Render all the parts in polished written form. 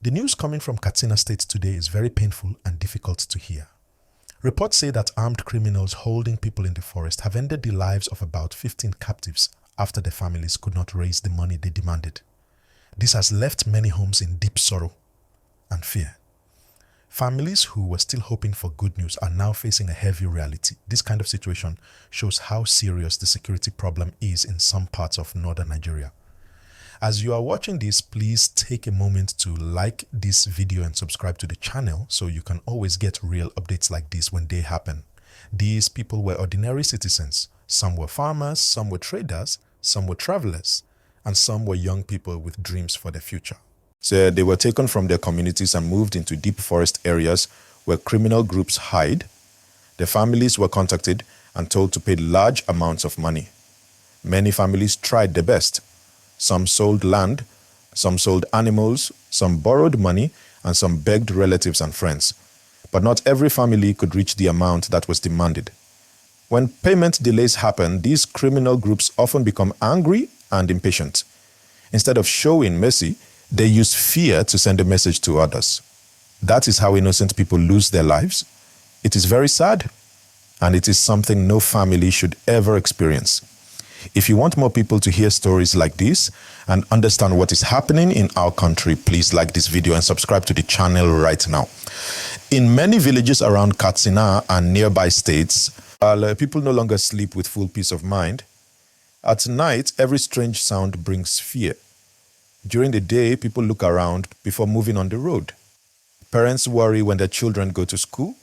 The news coming from Katsina State today is very painful and difficult to hear. Reports say that armed criminals holding people in the forest have ended the lives of about 15 captives after their families could not raise the money they demanded. This has left many homes in deep sorrow and fear. Families who were still hoping for good news are now facing a heavy reality. This kind of situation shows how serious the security problem is in some parts of northern Nigeria. As you are watching this, please take a moment to like this video and subscribe to the channel so you can always get real updates like this when they happen. These people were ordinary citizens. Some were farmers, some were traders, some were travelers, and some were young people with dreams for the future. So they were taken from their communities and moved into deep forest areas where criminal groups hide. Their families were contacted and told to pay large amounts of money. Many families tried their best. Some sold land, some sold animals, some borrowed money, and some begged relatives and friends. But not every family could reach the amount that was demanded. When payment delays happen, these criminal groups often become angry and impatient. Instead of showing mercy, they use fear to send a message to others. That is how innocent people lose their lives. It is very sad, and it is something no family should ever experience. If you want more people to hear stories like this and understand what is happening in our country, please like this video and subscribe to the channel right now. In many villages around Katsina and nearby states, people no longer sleep with full peace of mind. At night, every strange sound brings fear. During the day, people look around before moving on the road. Parents worry when their children go to school.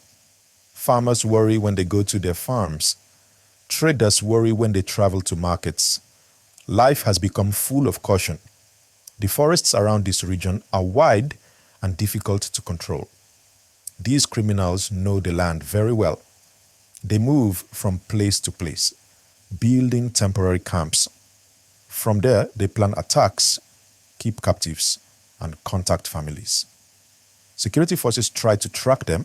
Farmers worry when they go to their farms. Traders worry when they travel to markets. Life has become full of caution. The forests around this region are wide and difficult to control. These criminals know the land very well. They move from place to place, building temporary camps. From there, they plan attacks, keep captives, and contact families. Security forces try to track them,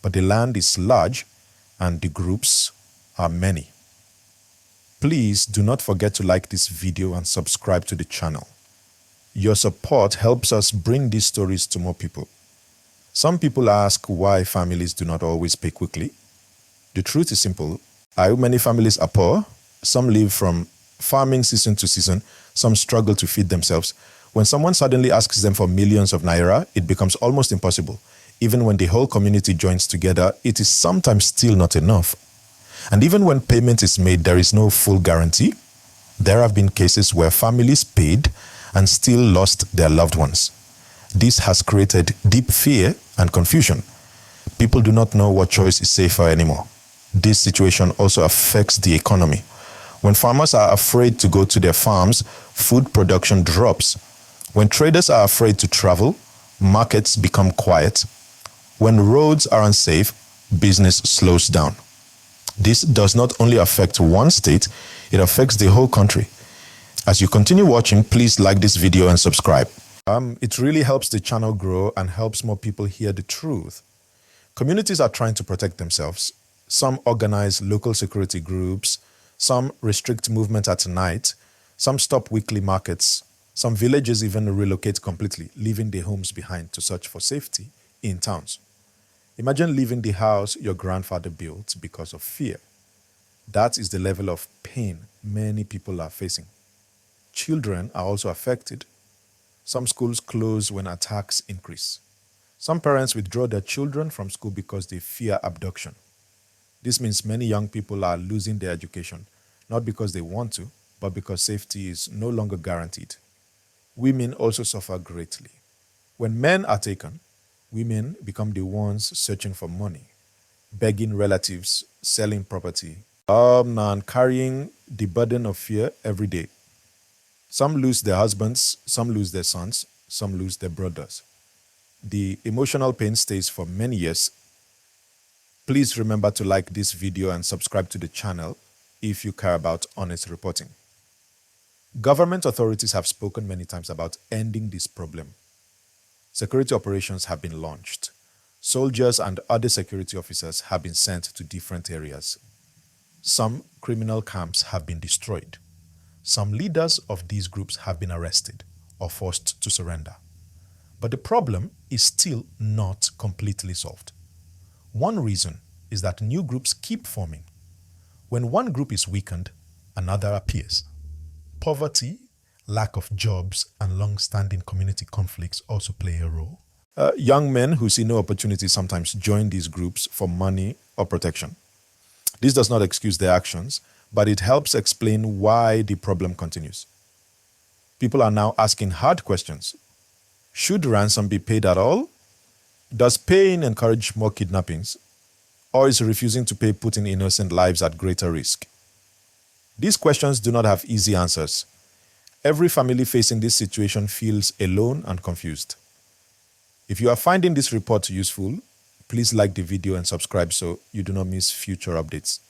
but the land is large and the groups are many. Please do not forget to like this video and subscribe to the channel. Your support helps us bring these stories to more people. Some people ask why families do not always pay quickly. The truth is simple. Many families are poor. Some live from farming season to season. Some struggle to feed themselves. When someone suddenly asks them for millions of naira, it becomes almost impossible. Even when the whole community joins together, it is sometimes still not enough. And even when payment is made, there is no full guarantee. There have been cases where families paid and still lost their loved ones. This has created deep fear and confusion. People do not know what choice is safer anymore. This situation also affects the economy. When farmers are afraid to go to their farms, food production drops. When traders are afraid to travel, markets become quiet. When roads are unsafe, business slows down. This does not only affect one state, it affects the whole country. As you continue watching, please like this video and subscribe. It really helps the channel grow and helps more people hear the truth. Communities are trying to protect themselves. Some organize local security groups. Some restrict movement at night. Some stop weekly markets. Some villages even relocate completely, leaving their homes behind to search for safety in towns. Imagine leaving the house your grandfather built because of fear. That is the level of pain many people are facing. Children are also affected. Some schools close when attacks increase. Some parents withdraw their children from school because they fear abduction. This means many young people are losing their education, not because they want to, but because safety is no longer guaranteed. Women also suffer greatly. When men are taken, women become the ones searching for money, begging relatives, selling property, and carrying the burden of fear every day. Some lose their husbands, some lose their sons, some lose their brothers. The emotional pain stays for many years. Please remember to like this video and subscribe to the channel if you care about honest reporting. Government authorities have spoken many times about ending this problem. Security operations have been launched. Soldiers and other security officers have been sent to different areas. Some criminal camps have been destroyed. Some leaders of these groups have been arrested or forced to surrender. But the problem is still not completely solved. One reason is that new groups keep forming. When one group is weakened, another appears. Poverty, lack of jobs, and long-standing community conflicts also play a role. Young men who see no opportunity sometimes join these groups for money or protection. This does not excuse their actions, but it helps explain why the problem continues. People are now asking hard questions. Should ransom be paid at all? Does paying encourage more kidnappings? Or is refusing to pay putting innocent lives at greater risk? These questions do not have easy answers. Every family facing this situation feels alone and confused. If you are finding this report useful, please like the video and subscribe so you do not miss future updates.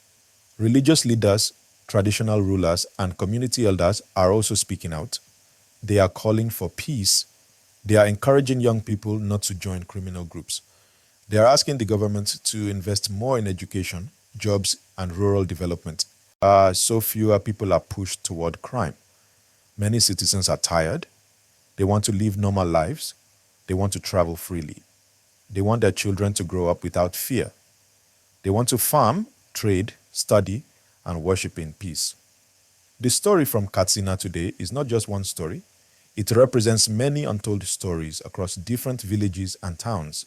Religious leaders, traditional rulers, and community elders are also speaking out. They are calling for peace. They are encouraging young people not to join criminal groups. They are asking the government to invest more in education, jobs, and rural development. So fewer people are pushed toward crime. Many citizens are tired. They want to live normal lives. They want to travel freely. They want their children to grow up without fear. They want to farm, trade, study, and worship in peace. The story from Katsina today is not just one story. It represents many untold stories across different villages and towns.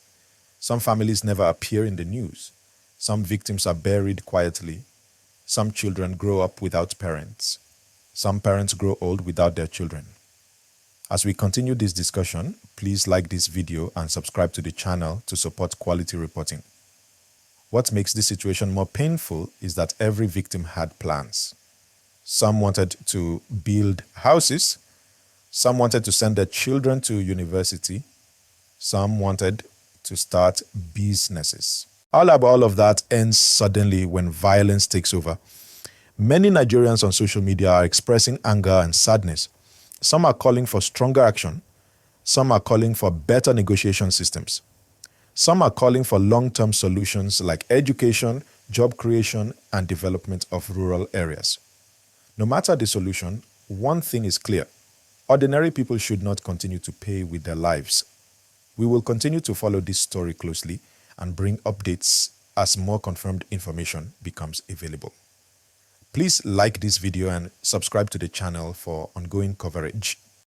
Some families never appear in the news. Some victims are buried quietly. Some children grow up without parents. Some parents grow old without their children. As we continue this discussion, please like this video and subscribe to the channel to support quality reporting. What makes this situation more painful is that every victim had plans. Some wanted to build houses. Some wanted to send their children to university. Some wanted to start businesses. All of that ends suddenly when violence takes over. Many Nigerians on social media are expressing anger and sadness. Some are calling for stronger action. Some are calling for better negotiation systems. Some are calling for long-term solutions like education, job creation, and development of rural areas. No matter the solution, one thing is clear. Ordinary people should not continue to pay with their lives. We will continue to follow this story closely and bring updates as more confirmed information becomes available. Please like this video and subscribe to the channel for ongoing coverage.